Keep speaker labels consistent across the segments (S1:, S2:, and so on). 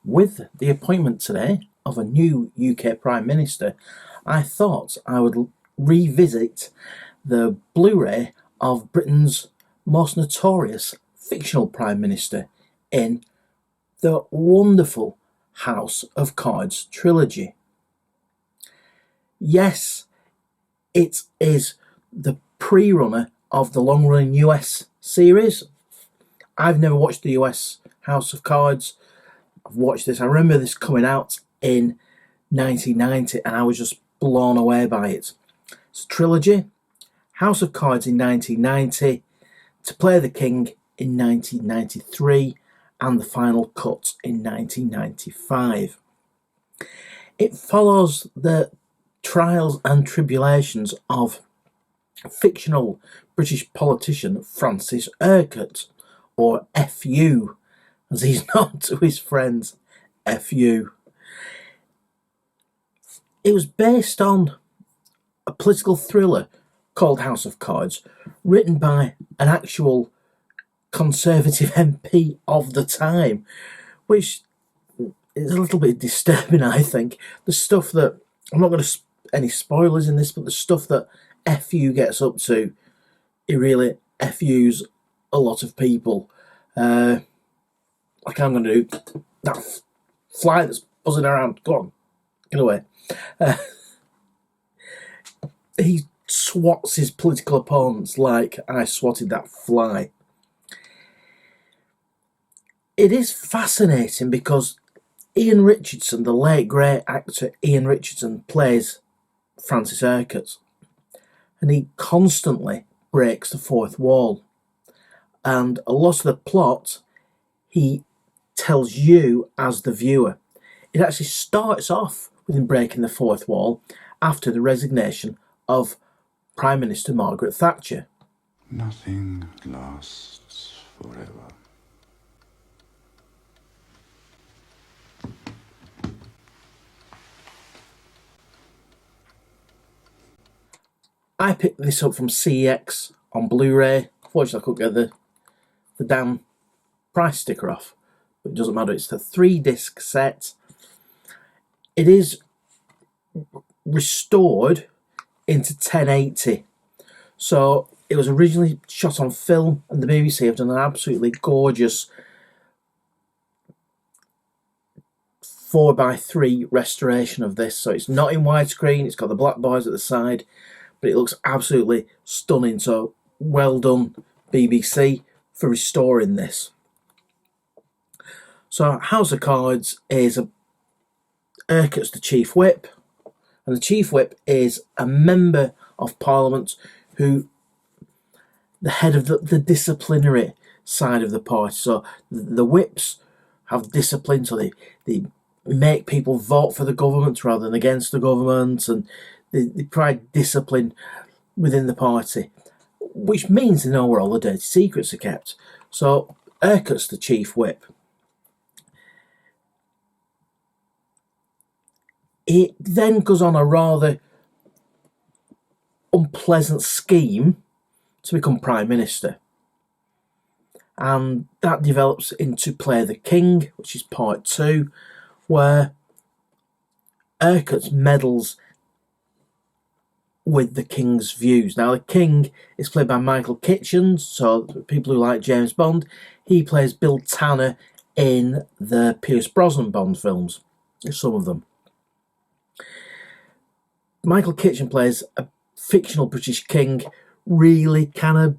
S1: With the appointment today of a new UK Prime Minister, I thought I would revisit the Blu-ray of Britain's most notorious fictional Prime Minister in the wonderful House of Cards trilogy. Yes, it is the pre-runner of the long-running US series. I've never watched the US House of Cards. I've watched this. I remember this coming out in 1990 and I was just blown away by it. It's a trilogy. House of Cards in 1990, To Play the King in 1993, and the final cut in 1995. It follows the trials and tribulations of fictional British politician Francis Urquhart, or FU, as he's known to his friends, FU. It was based on a political thriller called House of Cards, written by an actual Conservative MP of the time, which is a little bit disturbing, I think. The stuff that, I'm not going to any spoilers in this, but the stuff that FU gets up to, it really FUs a lot of people. Like I'm going to do that fly that's buzzing around. Go on, get away. He swats his political opponents like I swatted that fly. It is fascinating because Ian Richardson, the late great actor Ian Richardson, plays Francis Urquhart, and he constantly breaks the fourth wall. And a lot of the plot he tells you as the viewer. It actually starts off with him breaking the fourth wall after the resignation of Prime Minister Margaret Thatcher.
S2: Nothing lasts forever.
S1: I picked this up from CEX on Blu-ray. Unfortunately, I couldn't get the damn price sticker off, but it doesn't matter. It's the 3-disc set. It is restored into 1080. So it was originally shot on film, and the BBC have done an absolutely gorgeous 4:3 restoration of this. So it's not in widescreen, it's got the black bars at the side, but it looks absolutely stunning. So well done, BBC, for restoring this. So House of Cards is Urquhart's the Chief Whip, and the Chief Whip is a member of Parliament who, the head of the disciplinary side of the party. So the whips have discipline, so they make people vote for the government rather than against the government, and they provide discipline within the party, which means they know where all the dirty secrets are kept. So Urquhart's the Chief Whip. It then goes on a rather unpleasant scheme to become Prime Minister. And that develops into Play the King, which is part 2, where Urquhart meddles with the King's views. Now, the King is played by Michael Kitchens, so people who like James Bond. He plays Bill Tanner in the Pierce Brosnan Bond films, some of them. Michael Kitchen plays a fictional British king, really kind of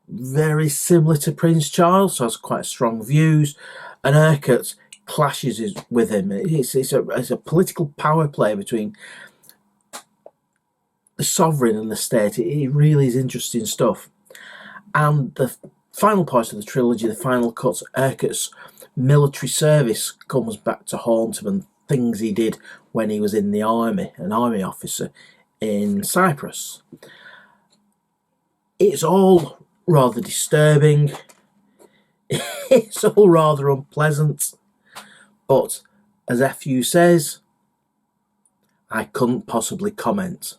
S1: very similar to Prince Charles, so has quite strong views, and Urquhart clashes with him. It's a political power play between the sovereign and the state. It really is interesting stuff. And the final part of the trilogy, the final cut, Urquhart's military service comes back to haunt him, and things he did when he was in the army, an army officer in Cyprus. It's all rather disturbing. It's all rather unpleasant. But as FU says, I couldn't possibly comment.